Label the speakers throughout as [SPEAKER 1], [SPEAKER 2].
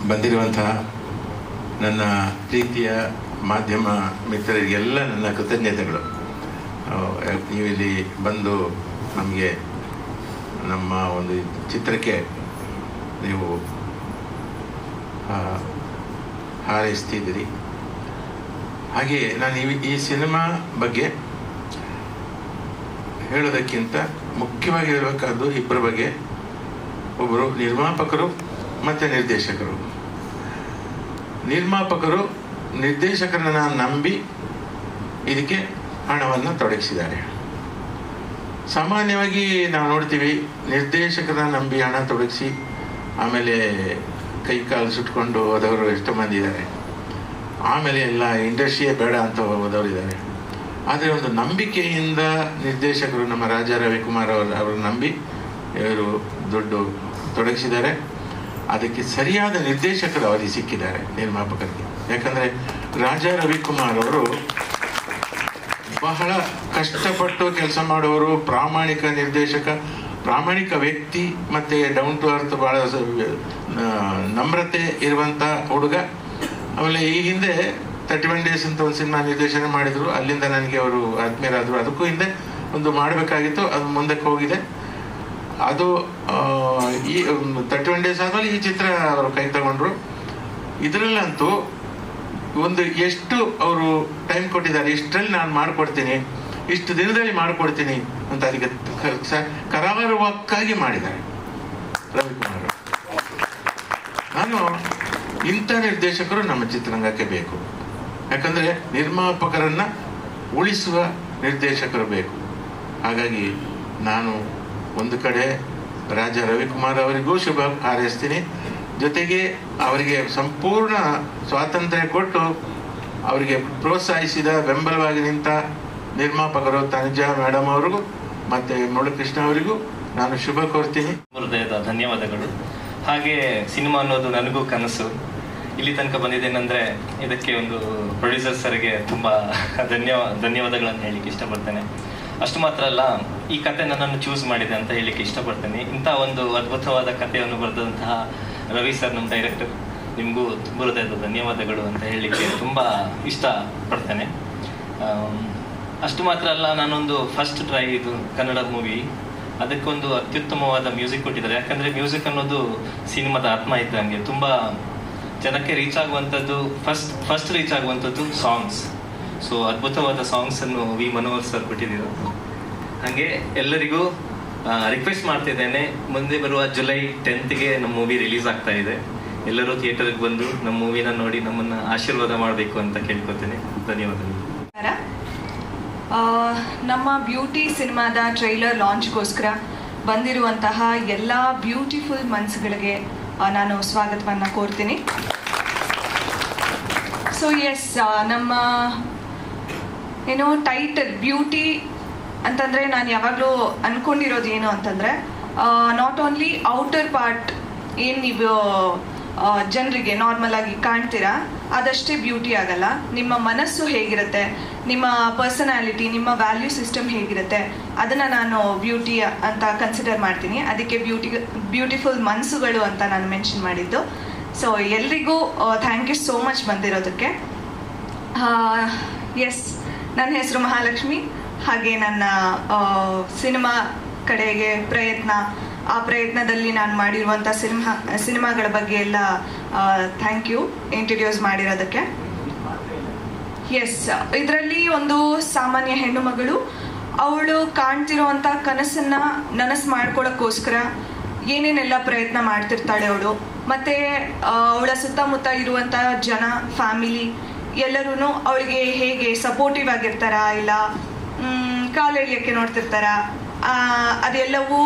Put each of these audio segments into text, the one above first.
[SPEAKER 1] ಬಂದಿರುವಂತಹ ನನ್ನ ಪ್ರೀತಿಯ ಮಾಧ್ಯಮ ಮಿತ್ರರಿಗೆಲ್ಲ ನನ್ನ ಕೃತಜ್ಞತೆಗಳು. ನೀವು ಇಲ್ಲಿ ಬಂದು ನಮಗೆ ನಮ್ಮ ಒಂದು ಚಿತ್ರಕ್ಕೆ ನೀವು ಹಾರೈಸ್ತಿದ್ದೀರಿ. ಹಾಗೆ ನಾನು ಈ ಸಿನಿಮಾ ಬಗ್ಗೆ ಹೇಳೋದಕ್ಕಿಂತ ಮುಖ್ಯವಾಗಿ ಹೇಳಬೇಕಾದ್ದು ಇಬ್ಬರ ಬಗ್ಗೆ. ಒಬ್ಬರು ನಿರ್ಮಾಪಕರು ಮತ್ತು ನಿರ್ದೇಶಕರು. ನಿರ್ಮಾಪಕರು ನಿರ್ದೇಶಕರನ್ನ ನಂಬಿ ಇದಕ್ಕೆ ಹಣವನ್ನು ತೊಡಗಿಸಿದ್ದಾರೆ. ಸಾಮಾನ್ಯವಾಗಿ ನಾವು ನೋಡ್ತೀವಿ, ನಿರ್ದೇಶಕರನ್ನ ನಂಬಿ ಹಣ ತೊಡಗಿಸಿ ಆಮೇಲೆ ಕೈ ಕಾಲು ಸುಟ್ಕೊಂಡು ಹೋದವರು ಎಷ್ಟೋ ಮಂದಿ ಇದ್ದಾರೆ. ಆಮೇಲೆ ಎಲ್ಲ ಇಂಡಸ್ಟ್ರಿಯೇ ಬೇಡ ಅಂತ ಹೋದವರು ಇದ್ದಾರೆ. ಆದರೆ ಒಂದು ನಂಬಿಕೆಯಿಂದ ನಿರ್ದೇಶಕರು ನಮ್ಮ ರಾಜಾ ರವಿಕುಮಾರ್ ಅವರು ನಂಬಿ ಇವರು ದುಡ್ಡು ತೊಡಗಿಸಿದ್ದಾರೆ. ಅದಕ್ಕೆ ಸರಿಯಾದ ನಿರ್ದೇಶಕರು ಅವರಿಗೆ ಸಿಕ್ಕಿದ್ದಾರೆ, ನಿರ್ಮಾಪಕರಿಗೆ. ಯಾಕಂದರೆ ರಾಜಾ ರವಿಕುಮಾರ್ ಅವರು ಬಹಳ ಕಷ್ಟಪಟ್ಟು ಕೆಲಸ ಮಾಡುವವರು, ಪ್ರಾಮಾಣಿಕ ನಿರ್ದೇಶಕ, ಪ್ರಾಮಾಣಿಕ ವ್ಯಕ್ತಿ, ಮತ್ತು ಡೌನ್ ಟು ಅರ್ತ್ ಭಾಳ ನಮ್ರತೆ ಇರುವಂಥ ಹುಡುಗ. ಆಮೇಲೆ ಈ ಹಿಂದೆ 31 ಡೇಸ್ ಅಂತ ಒಂದು ಸಿನಿಮಾ ನಿರ್ದೇಶನ ಮಾಡಿದರು. ಅಲ್ಲಿಂದ ನನಗೆ ಅವರು ಆತ್ಮೀಯರಾದರು. ಅದಕ್ಕೂ ಹಿಂದೆ ಒಂದು ಮಾಡಬೇಕಾಗಿತ್ತು, ಅದು ಮುಂದಕ್ಕೆ ಹೋಗಿದೆ. ಅದು ಈ 31 ಡೇಸ್ ಆದಮೇಲೆ ಈ ಚಿತ್ರ ಅವರು ಕೈ ತಗೊಂಡ್ರು. ಇದರಲ್ಲಂತೂ ಒಂದು ಎಷ್ಟು ಅವರು ಟೈಮ್ ಕೊಟ್ಟಿದ್ದಾರೆ, ಇಷ್ಟರಲ್ಲಿ ನಾನು ಮಾಡಿಕೊಡ್ತೀನಿ, ಇಷ್ಟು ದಿನದಲ್ಲಿ ಮಾಡಿಕೊಡ್ತೀನಿ ಅಂತ ಅದಕ್ಕೆ ಕರಾರುವಕ್ಕಾಗಿ ಮಾಡಿದ್ದಾರೆ ರವಿಕುಮಾರ್. ನಾನು ಇಂಥ ನಿರ್ದೇಶಕರು ನಮ್ಮ ಚಿತ್ರರಂಗಕ್ಕೆ ಬೇಕು. ಯಾಕಂದರೆ ನಿರ್ಮಾಪಕರನ್ನು ಉಳಿಸುವ ನಿರ್ದೇಶಕರು ಬೇಕು. ಹಾಗಾಗಿ ನಾನು ಒಂದು ಕಡೆ ರಾಜಾ ರವಿಕುಮಾರ್ ಅವರಿಗೂ ಶುಭ ಹಾರೈಸ್ತೀನಿ. ಜೊತೆಗೆ ಅವರಿಗೆ ಸಂಪೂರ್ಣ ಸ್ವಾತಂತ್ರ್ಯ ಕೊಟ್ಟು ಅವರಿಗೆ ಪ್ರೋತ್ಸಾಹಿಸಿದ, ಬೆಂಬಲವಾಗಿ ನಿಂತ ನಿರ್ಮಾಪಕರು ತನುಜಾ ಮೇಡಮ್ ಅವರಿಗೂ ಮತ್ತು ಮುರಳೀಕೃಷ್ಣ ಅವರಿಗೂ ನಾನು ಶುಭ ಕೋರ್ತೀನಿ.
[SPEAKER 2] ಹೃದಯದ ಧನ್ಯವಾದಗಳು. ಹಾಗೆ ಸಿನಿಮಾ ಅನ್ನೋದು ನನಗೂ ಕನಸು. ಇಲ್ಲಿ ತನಕ ಬಂದಿದ್ದೇನೆಂದರೆ ಇದಕ್ಕೆ ಒಂದು ಪ್ರೊಡ್ಯೂಸರ್ ಸರ್ಗೆ ತುಂಬ ಧನ್ಯವಾದಗಳನ್ನು ಹೇಳಲಿಕ್ಕೆ ಇಷ್ಟಪಡ್ತೇನೆ. ಅಷ್ಟು ಮಾತ್ರ ಅಲ್ಲ, ಈ ಕತೆ ನನ್ನನ್ನು ಚೂಸ್ ಮಾಡಿದೆ ಅಂತ ಹೇಳಲಿಕ್ಕೆ ಇಷ್ಟಪಡ್ತೇನೆ. ಇಂಥ ಒಂದು ಅದ್ಭುತವಾದ ಕಥೆಯನ್ನು ಬರೆದಂತಹ ರವಿ ಸರ್, ನಮ್ಮ ಡೈರೆಕ್ಟರ್, ನಿಮಗೂ ತುಂಬ ಹೃದಯದ ಧನ್ಯವಾದಗಳು ಅಂತ ಹೇಳಲಿಕ್ಕೆ ತುಂಬ ಇಷ್ಟಪಡ್ತೇನೆ. ಅಷ್ಟು ಮಾತ್ರ ಅಲ್ಲ, ನಾನೊಂದು ಫಸ್ಟ್ ಟ್ರೈ ಇದು ಕನ್ನಡ ಮೂವಿ, ಅದಕ್ಕೊಂದು ಅತ್ಯುತ್ತಮವಾದ ಮ್ಯೂಸಿಕ್ ಕೊಟ್ಟಿದ್ದಾರೆ. ಯಾಕಂದರೆ ಮ್ಯೂಸಿಕ್ ಅನ್ನೋದು ಸಿನಿಮಾದ ಆತ್ಮ ಇದ್ದಂಗೆ. ತುಂಬ ಜನಕ್ಕೆ ರೀಚ್ ಆಗುವಂಥದ್ದು, ಫಸ್ಟ್ ರೀಚ್ ಆಗುವಂಥದ್ದು ಸಾಂಗ್ಸ್. ಸೊ ಅದ್ಭುತವಾದ ಸಾಂಗ್ಸನ್ನು ವಿ ಮನೋಹರ್ ಸರ್ ಕೊಟ್ಟಿದ್ದೀರು. ಹಾಗೆ ಎಲ್ಲರಿಗೂ ರಿಕ್ವೆಸ್ಟ್ ಮಾಡ್ತಿದ್ದೇನೆ, ಮುಂದೆ ಬರುವ ಜುಲೈ 10ಗೆ ನಮ್ಮ ಮೂವಿ ರಿಲೀಸ್ ಆಗ್ತಾ ಇದೆ. ಎಲ್ಲರೂ ಥಿಯೇಟರ್ಗೆ ಬಂದು ನಮ್ಮ ಮೂವಿನ ನೋಡಿ ನಮ್ಮನ್ನು ಆಶೀರ್ವಾದ ಮಾಡಬೇಕು ಅಂತ ಕೇಳ್ಕೊತೇನೆ. ಧನ್ಯವಾದಗಳು.
[SPEAKER 3] ನಮ್ಮ ಬ್ಯೂಟಿ ಸಿನಿಮಾದ ಟ್ರೈಲರ್ ಲಾಂಚ್ಗೋಸ್ಕರ ಬಂದಿರುವಂತಹ ಎಲ್ಲ ಬ್ಯೂಟಿಫುಲ್ ಮನ್ಸುಗಳಿಗೆ ನಾನು ಸ್ವಾಗತವನ್ನು ಕೋರ್ತೀನಿ. ಸೊ ಎಸ್, ನಮ್ಮ ಟೈಟಲ್ ಬ್ಯೂಟಿ ಅಂತಂದರೆ ನಾನು ಯಾವಾಗಲೂ ಅಂದ್ಕೊಂಡಿರೋದು ಏನು ಅಂತಂದರೆ, ನಾಟ್ ಓನ್ಲಿ ಔಟರ್ ಪಾರ್ಟ್ ಏನು ನೀವು ಜನರಿಗೆ ನಾರ್ಮಲ್ ಆಗಿ ಕಾಣ್ತೀರಾ ಅದಷ್ಟೇ ಬ್ಯೂಟಿ ಆಗಲ್ಲ. ನಿಮ್ಮ ಮನಸ್ಸು ಹೇಗಿರುತ್ತೆ, ನಿಮ್ಮ ಪರ್ಸನಾಲಿಟಿ, ನಿಮ್ಮ ವ್ಯಾಲ್ಯೂ ಸಿಸ್ಟಮ್ ಹೇಗಿರುತ್ತೆ, ಅದನ್ನು ನಾನು ಬ್ಯೂಟಿ ಅಂತ ಕನ್ಸಿಡರ್ ಮಾಡ್ತೀನಿ. ಅದಕ್ಕೆ ಬ್ಯೂಟಿಫುಲ್ ಮನಸ್ಸುಗಳು ಅಂತ ನಾನು ಮೆನ್ಷನ್ ಮಾಡಿದ್ದು. ಸೊ ಎಲ್ರಿಗೂ ಥ್ಯಾಂಕ್ ಯು ಸೋ ಮಚ್ ಬಂದಿರೋದಕ್ಕೆ. ಎಸ್, ನನ್ನ ಹೆಸರು ಮಹಾಲಕ್ಷ್ಮಿ. ಹಾಗೆ ನನ್ನ ಸಿನಿಮಾ ಕಡೆಗೆ ಆ ಪ್ರಯತ್ನದಲ್ಲಿ ನಾನು ಮಾಡಿರುವಂಥ ಸಿನಿಮಾಗಳ ಬಗ್ಗೆ ಎಲ್ಲ ಥ್ಯಾಂಕ್ ಯು ಇಂಟ್ರಡ್ಯೂಸ್ ಮಾಡಿರೋದಕ್ಕೆ. ಎಸ್, ಇದರಲ್ಲಿ ಒಂದು ಸಾಮಾನ್ಯ ಹೆಣ್ಣು ಮಗಳು, ಅವಳು ಕಾಣ್ತಿರೋವಂಥ ಕನಸನ್ನು ನನಸು ಮಾಡ್ಕೊಳ್ಳೋಕ್ಕೋಸ್ಕರ ಏನೇನೆಲ್ಲ ಪ್ರಯತ್ನ ಮಾಡ್ತಿರ್ತಾಳೆ ಅವಳು. ಮತ್ತು ಅವಳ ಸುತ್ತಮುತ್ತ ಇರುವಂಥ ಜನ, ಫ್ಯಾಮಿಲಿ ಎಲ್ಲರೂ ಅವಳಿಗೆ ಹೇಗೆ ಸಪೋರ್ಟಿವ್ ಆಗಿರ್ತಾರ, ಇಲ್ಲ ಕಾಲು ಎಳಿಯೋಕ್ಕೆ ನೋಡ್ತಿರ್ತಾರ, ಅದೆಲ್ಲವೂ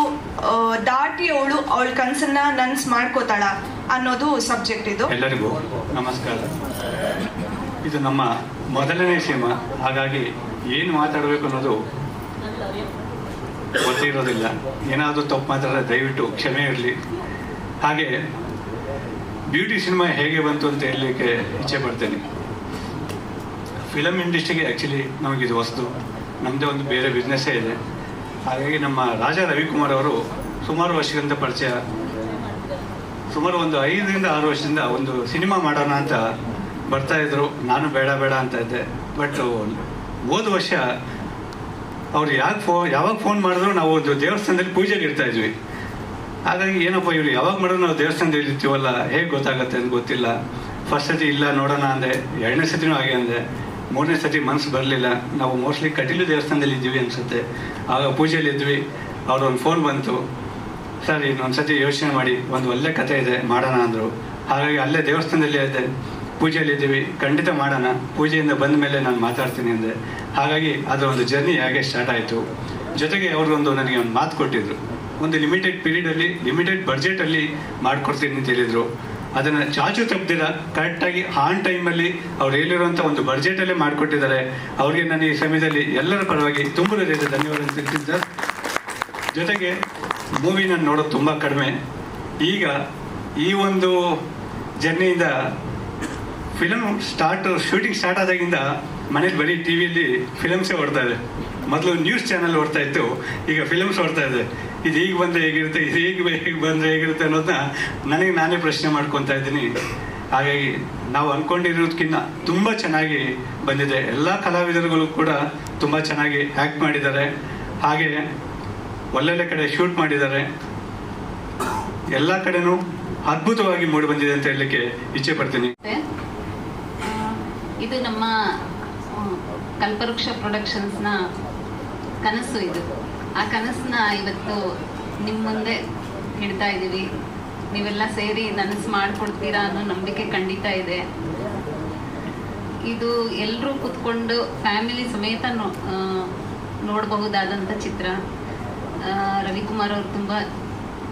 [SPEAKER 3] ದಾಟಿ ಅವಳ ಕನಸನ್ನ ನನಸು ಮಾಡ್ಕೋತಾಳ ಅನ್ನೋದು ಸಬ್ಜೆಕ್ಟ್ ಇದು.
[SPEAKER 4] ಎಲ್ಲರಿಗೂ ನಮಸ್ಕಾರ. ಇದು ನಮ್ಮ ಮೊದಲನೇ ಸಿನಿಮಾ, ಹಾಗಾಗಿ ಏನು ಮಾತಾಡಬೇಕು ಅನ್ನೋದು ಗೊತ್ತಿರೋದಿಲ್ಲ. ಏನಾದರೂ ತಪ್ಪು ಮಾತಾಡಿದ್ರೆ ದಯವಿಟ್ಟು ಕ್ಷಮೆ ಇರಲಿ. ಹಾಗೆ ಬ್ಯೂಟಿ ಸಿನಿಮಾ ಹೇಗೆ ಬಂತು ಅಂತ ಹೇಳಲಿಕ್ಕೆ ಇಚ್ಛೆ ಪಡ್ತೇನೆ. ಫಿಲಮ್ ಇಂಡಸ್ಟ್ರಿಗೆ ಆ್ಯಕ್ಚುಲಿ ನಮಗಿದು ಹೊಸದು, ನಮ್ಮದೇ ಒಂದು ಬೇರೆ ಬಿಸ್ನೆಸ್ಸೇ ಇದೆ. ಹಾಗಾಗಿ ನಮ್ಮ ರಾಜಾ ರವಿಕುಮಾರ್ ಅವರು ಸುಮಾರು ವರ್ಷಗಳಿಂದ ಪರಿಚಯ. ಸುಮಾರು ಒಂದು 5ರಿಂದ 6 ವರ್ಷದಿಂದ ಒಂದು ಸಿನಿಮಾ ಮಾಡೋಣ ಅಂತ ಬರ್ತಾಯಿದ್ರು. ನಾನು ಬೇಡ ಅಂತ ಇದ್ದೆ. ಬಟ್ ಹೋದ ವರ್ಷ ಅವ್ರು ಯಾವಾಗ ಫೋನ್ ಮಾಡಿದ್ರು ನಾವು ಒಂದು ದೇವಸ್ಥಾನದಲ್ಲಿ ಪೂಜೆಗೆ ಇರ್ತಾ ಇದ್ವಿ. ಹಾಗಾಗಿ ಏನಪ್ಪ ಇವ್ರು ಯಾವಾಗ ಮಾಡಿದ್ರು ನಾವು ದೇವಸ್ಥಾನದಲ್ಲಿ ಇರ್ತೀವಲ್ಲ, ಹೇಗೆ ಗೊತ್ತಾಗುತ್ತೆ ಅಂತ ಗೊತ್ತಿಲ್ಲ. ಫಸ್ಟ್ ಸತಿ ಇಲ್ಲ ನೋಡೋಣ ಅಂದೆ, 2ನೇ ಸತಿನೂ ಹಾಗೆ ಅಂದೆ, 3ನೇ ಸತಿ ಮನಸ್ಸು ಬರಲಿಲ್ಲ. ನಾವು ಮೋಸ್ಟ್ಲಿ ಕಟೀಲು ದೇವಸ್ಥಾನದಲ್ಲಿ ಇದ್ದೀವಿ ಅನಿಸುತ್ತೆ. ಆಗ ಪೂಜೆಯಲ್ಲಿ ಇದ್ವಿ. ಅವ್ರೊಂದು ಫೋನ್ ಬಂತು, ಸರ್ ಇನ್ನೊಂದು ಸತಿ ಯೋಚನೆ ಮಾಡಿ, ಒಂದು ಒಳ್ಳೆ ಕತೆ ಇದೆ ಮಾಡೋಣ ಅಂದರು. ಹಾಗಾಗಿ ಅಲ್ಲೇ ದೇವಸ್ಥಾನದಲ್ಲಿ ಇದ್ದೆ, ಪೂಜೆಯಲ್ಲಿ ಇದ್ದೀವಿ, ಖಂಡಿತ ಮಾಡೋಣ, ಪೂಜೆಯಿಂದ ಬಂದ ಮೇಲೆ ನಾನು ಮಾತಾಡ್ತೀನಿ ಅಂದೆ. ಹಾಗಾಗಿ ಅದರ ಒಂದು ಜರ್ನಿ ಹೇಗೆ ಸ್ಟಾರ್ಟ್ ಆಯಿತು. ಜೊತೆಗೆ ಅವ್ರಿಗೊಂದು ನನಗೆ ಒಂದು ಮಾತು ಕೊಟ್ಟಿದ್ರು, ಒಂದು ಲಿಮಿಟೆಡ್ ಪೀರಿಯಡಲ್ಲಿ ಲಿಮಿಟೆಡ್ ಬಡ್ಜೆಟಲ್ಲಿ ಮಾಡಿಕೊಡ್ತೀನಿ ಅಂತ ಹೇಳಿದರು. ಅದನ್ನು ಚಾಚು ತಪ್ಪದಿರ ಕರೆಕ್ಟಾಗಿ ಆನ್ ಟೈಮಲ್ಲಿ ಅವ್ರು ಹೇಳಿರುವಂಥ ಒಂದು ಬಡ್ಜೆಟಲ್ಲೇ ಮಾಡಿಕೊಟ್ಟಿದ್ದಾರೆ. ಅವ್ರಿಗೆ ನಾನು ಈ ಸಮಯದಲ್ಲಿ ಎಲ್ಲರ ಪರವಾಗಿ ತುಂಬ ಹೃದಯದ ಧನ್ಯವಾದ ತಿಳಿಸ್ತೀನಿ ಸರ್. ಜೊತೆಗೆ ಮೂವಿ ನಾನು ನೋಡೋದು ತುಂಬ ಕಡಿಮೆ. ಈಗ ಈ ಒಂದು ಜರ್ನಿಯಿಂದ ಶೂಟಿಂಗ್ ಸ್ಟಾರ್ಟ್ ಆದಾಗಿಂದ ಮನೇಲಿ ಬರೀ ಟಿ ವಿಯಲ್ಲಿ ಫಿಲಮ್ಸೇ ಓಡ್ತಾ ಇದೆ. ಮೊದಲು ನ್ಯೂಸ್ ಚಾನಲ್ ಓಡ್ತಾ ಇತ್ತು, ಈಗ ಫಿಲಮ್ಸ್ ಓಡ್ತಾ ಇದೆ. ಇದು ಈಗ ಬಂದರೆ ಹೇಗಿರುತ್ತೆ, ಇದು ಹೇಗೆ ಬಂದರೆ ಹೇಗಿರುತ್ತೆ ಅನ್ನೋದನ್ನ ನನಗೆ ನಾನೇ ಪ್ರಶ್ನೆ ಮಾಡ್ಕೊತಾ ಇದ್ದೀನಿ. ಹಾಗಾಗಿ ನಾವು ಅಂದ್ಕೊಂಡಿರೋದಕ್ಕಿಂತ ತುಂಬ ಚೆನ್ನಾಗಿ ಬಂದಿದೆ. ಎಲ್ಲ ಕಲಾವಿದರುಗಳು ಕೂಡ ತುಂಬ ಚೆನ್ನಾಗಿ ಆ್ಯಕ್ಟ್ ಮಾಡಿದ್ದಾರೆ. ಹಾಗೆ ಒಳ್ಳೊಳ್ಳೆ ಕಡೆ ಶೂಟ್ ಮಾಡಿದ್ದಾರೆ. ಎಲ್ಲ ಕಡೆನೂ ಅದ್ಭುತವಾಗಿ ಮೂಡಿ ಬಂದಿದೆ ಅಂತ ಹೇಳಲಿಕ್ಕೆ ಇಚ್ಛೆ ಪಡ್ತೀನಿ.
[SPEAKER 5] ಇದು ನಮ್ಮ ಕಲ್ಪವೃಕ್ಷ ಪ್ರೊಡಕ್ಷನ್ಸ್ನ ಕನಸು. ಇದು ಆ ಕನಸನ್ನ ಇವತ್ತು ನಿಮ್ಮ ಮುಂದೆ ಇಡ್ತಾ ಇದ್ದೀವಿ. ನೀವೆಲ್ಲ ಸೇರಿ ನನಸು ಮಾಡಿಕೊಡ್ತೀರಾ ಅನ್ನೋ ನಂಬಿಕೆ ಖಂಡಿತ ಇದೆ. ಇದು ಎಲ್ಲರೂ ಕೂತ್ಕೊಂಡು ಫ್ಯಾಮಿಲಿ ಸಮೇತ ನೋಡಬಹುದಾದಂಥ ಚಿತ್ರ. ರವಿಕುಮಾರ್ ಅವರು ತುಂಬ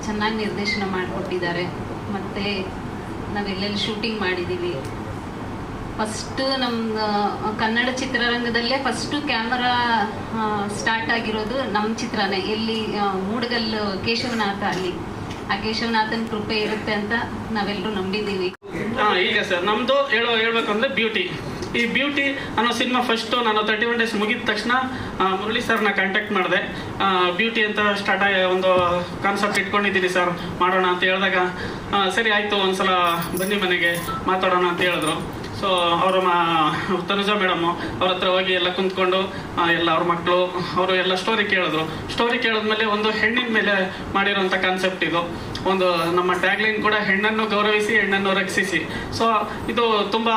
[SPEAKER 5] ಚೆನ್ನಾಗಿ ನಿರ್ದೇಶನ ಮಾಡಿಕೊಟ್ಟಿದ್ದಾರೆ. ಮತ್ತು ನಾವೆಲ್ಲೆಲ್ಲಿ ಶೂಟಿಂಗ್ ಮಾಡಿದ್ದೀವಿ. ಫಸ್ಟು ನಮ್ಮ ಕನ್ನಡ ಚಿತ್ರರಂಗದಲ್ಲೇ ಫಸ್ಟು ಕ್ಯಾಮರಾ ಸ್ಟಾರ್ಟ್ ಆಗಿರೋದು ನಮ್ಮ ಚಿತ್ರನೇ. ಎಲ್ಲಿ ಮೂಡಗಲ್ಲು ಕೇಶವನಾಥ, ಅಲ್ಲಿ ಆ ಕೇಶವನಾಥನ ಕೃಪೆ ಇರುತ್ತೆ ಅಂತ ನಾವೆಲ್ಲರೂ ನಂಬಿದ್ದೀವಿ.
[SPEAKER 6] ಈಗ ಸರ್ ನಮ್ಮದು ಹೇಳ್ಬೇಕಂದ್ರೆ ಬ್ಯೂಟಿ. ಈ ಬ್ಯೂಟಿ ಅನ್ನೋ ಸಿನಿಮಾ ಫಸ್ಟು ನಾನು 31 days ಮುಗಿದ ತಕ್ಷಣ ಮುರಳಿ ಸರ್ನ ಕಾಂಟ್ಯಾಕ್ಟ್ ಮಾಡಿದೆ. ಬ್ಯೂಟಿ ಅಂತ ಸ್ಟಾರ್ಟ್ ಆಗಿ ಒಂದು ಕಾನ್ಸೆಪ್ಟ್ ಇಟ್ಕೊಂಡಿದ್ದೀನಿ ಸರ್, ಮಾಡೋಣ ಅಂತ ಹೇಳಿದಾಗ ಸರಿ ಆಯಿತು, ಒಂದ್ಸಲ ಬನ್ನಿ ಮನೆಗೆ ಮಾತಾಡೋಣ ಅಂತ ಹೇಳಿದ್ರು. ಸೊ ಅವರು ತನುಜಾ ಮೇಡಮ್ಮು ಅವ್ರ ಹತ್ರ ಹೋಗಿ ಎಲ್ಲ ಕುಂತ್ಕೊಂಡು ಎಲ್ಲ ಅವ್ರ ಮಕ್ಕಳು ಅವರು ಎಲ್ಲ ಸ್ಟೋರಿ ಕೇಳಿದ್ರು. ಸ್ಟೋರಿ ಕೇಳಿದ್ಮೇಲೆ ಒಂದು ಹೆಣ್ಣಿನ ಮೇಲೆ ಮಾಡಿರೋಂಥ ಕಾನ್ಸೆಪ್ಟ್ ಇದು. ಒಂದು ನಮ್ಮ ಟ್ಯಾಗ್ಲೈನ್ ಕೂಡ ಹೆಣ್ಣನ್ನು ಗೌರವಿಸಿ ಹೆಣ್ಣನ್ನು ರಕ್ಷಿಸಿ. ಸೊ ಇದು ತುಂಬ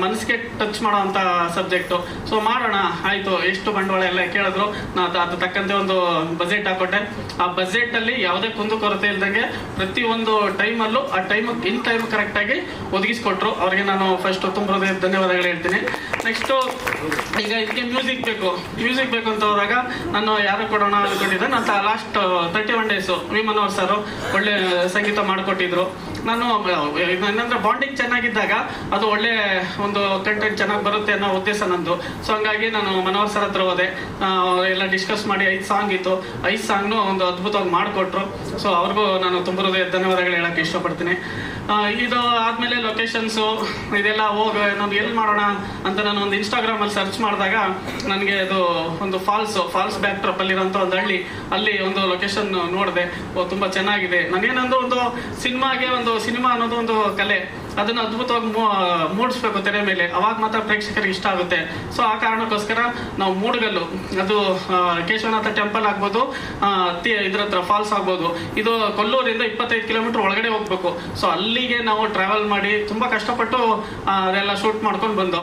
[SPEAKER 6] ಮನಸ್ಸಿಗೆ ಟಚ್ ಮಾಡೋವಂಥ ಸಬ್ಜೆಕ್ಟು. ಸೊ ಮಾಡೋಣ ಆಯಿತು, ಎಷ್ಟು ಬಂಡವಾಳ ಎಲ್ಲ ಕೇಳಿದ್ರು. ನಾನು ಅದು ತಕ್ಕಂತೆ ಒಂದು ಬಜೆಟ್ ಹಾಕೊಟ್ಟೆ. ಆ ಬಜೆಟಲ್ಲಿ ಯಾವುದೇ ಕುಂದುಕೊರತೆ ಇಲ್ದಂಗೆ ಪ್ರತಿಯೊಂದು ಟೈಮಲ್ಲೂ ಆ ಟೈಮ್ ಕರೆಕ್ಟಾಗಿ ಒದಗಿಸ್ಕೊಟ್ರು. ಅವ್ರಿಗೆ ನಾನು ಫಸ್ಟ್ ತುಂಬ ಧನ್ಯವಾದಗಳು ಹೇಳ್ತೀನಿ. ನೆಕ್ಸ್ಟು ಈಗ ಇದಕ್ಕೆ ಮ್ಯೂಸಿಕ್ ಬೇಕು ಅಂತ ಹೋದಾಗ ನಾನು ಯಾರು ಕೊಡೋಣ ಅಂದ್ಕೊಂಡಿದ್ದೆ. ನಾನು last 31 days V Manohar sir ಒಳ್ಳೆ ಸಂಗೀತ ಮಾಡಿಕೊಟ್ಟಿದ್ರು. ನಾನು ಏನಂದ್ರೆ ಬಾಂಡಿಂಗ್ ಚೆನ್ನಾಗಿದ್ದಾಗ ಅದು ಒಳ್ಳೆ ಒಂದು ಕಂಟೆಂಟ್ ಚೆನ್ನಾಗಿ ಬರುತ್ತೆ ಅನ್ನೋ ಉದ್ದೇಶ ನಂದು. ಸೊ ಹಂಗಾಗಿ ನಾನು ಮನೋಹರ್ ಸರ್ ಹತ್ರ ಹೋದೆ. ಎಲ್ಲ ಡಿಸ್ಕಸ್ ಮಾಡಿ 5 ಸಾಂಗ್ ಇತ್ತು. 5 ಸಾಂಗ್ನು ಒಂದು ಅದ್ಭುತವಾಗಿ ಮಾಡಿಕೊಟ್ರು. ಸೊ ಅವ್ರಿಗೂ ನಾನು ತುಂಬ ಧನ್ಯವಾದಗಳು ಹೇಳಕ್ಕೆ ಇಷ್ಟಪಡ್ತೀನಿ. ಇದು ಆದಮೇಲೆ ಲೊಕೇಶನ್ಸು ಇದೆಲ್ಲ ನಾನು ಎಲ್ಲಿ ಮಾಡೋಣ ಅಂತ ನಾನು ಒಂದು ಇನ್ಸ್ಟಾಗ್ರಾಮಲ್ಲಿ ಸರ್ಚ್ ಮಾಡಿದಾಗ ನನಗೆ ಅದು ಒಂದು ಫಾಲ್ಸ್ ಬ್ಯಾಕ್ ಡ್ರಾಪ್ ಅಲ್ಲಿರೋಂಥ ಒಂದು ಹಳ್ಳಿ, ಅಲ್ಲಿ ಒಂದು ಲೊಕೇಶನ್ ನೋಡಿದೆ. ತುಂಬ ಚೆನ್ನಾಗಿದೆ. ನಾನೇನಂದ್ರೆ ಒಂದು ಸಿನಿಮಾ ಅನ್ನೋದು ಒಂದು ಕಲೆ, ಅದನ್ನು ಅದ್ಭುತವಾಗಿ ಮೂಡಿಸ್ಬೇಕು ತೆರೆ ಮೇಲೆ, ಅವಾಗ ಮಾತ್ರ ಪ್ರೇಕ್ಷಕರಿಗೆ ಇಷ್ಟ ಆಗುತ್ತೆ. ಸೊ ಆ ಕಾರಣಕ್ಕೋಸ್ಕರ ನಾವು ಮೂಡಗಲ್ಲು, ಅದು ಕೇಶವನಾಥ ಟೆಂಪಲ್ ಆಗ್ಬೋದು, ಇದ್ರ ಹತ್ರ ಫಾಲ್ಸ್ ಆಗ್ಬೋದು, ಇದು ಕೊಲ್ಲೂರಿಂದ 25 ಕಿಲೋಮೀಟರ್ ಒಳಗಡೆ ಹೋಗ್ಬೇಕು. ಸೊ ಅಲ್ಲಿಗೆ ನಾವು ಟ್ರಾವೆಲ್ ಮಾಡಿ ತುಂಬ ಕಷ್ಟಪಟ್ಟು ಅದೆಲ್ಲ ಶೂಟ್ ಮಾಡ್ಕೊಂಡು ಬಂದು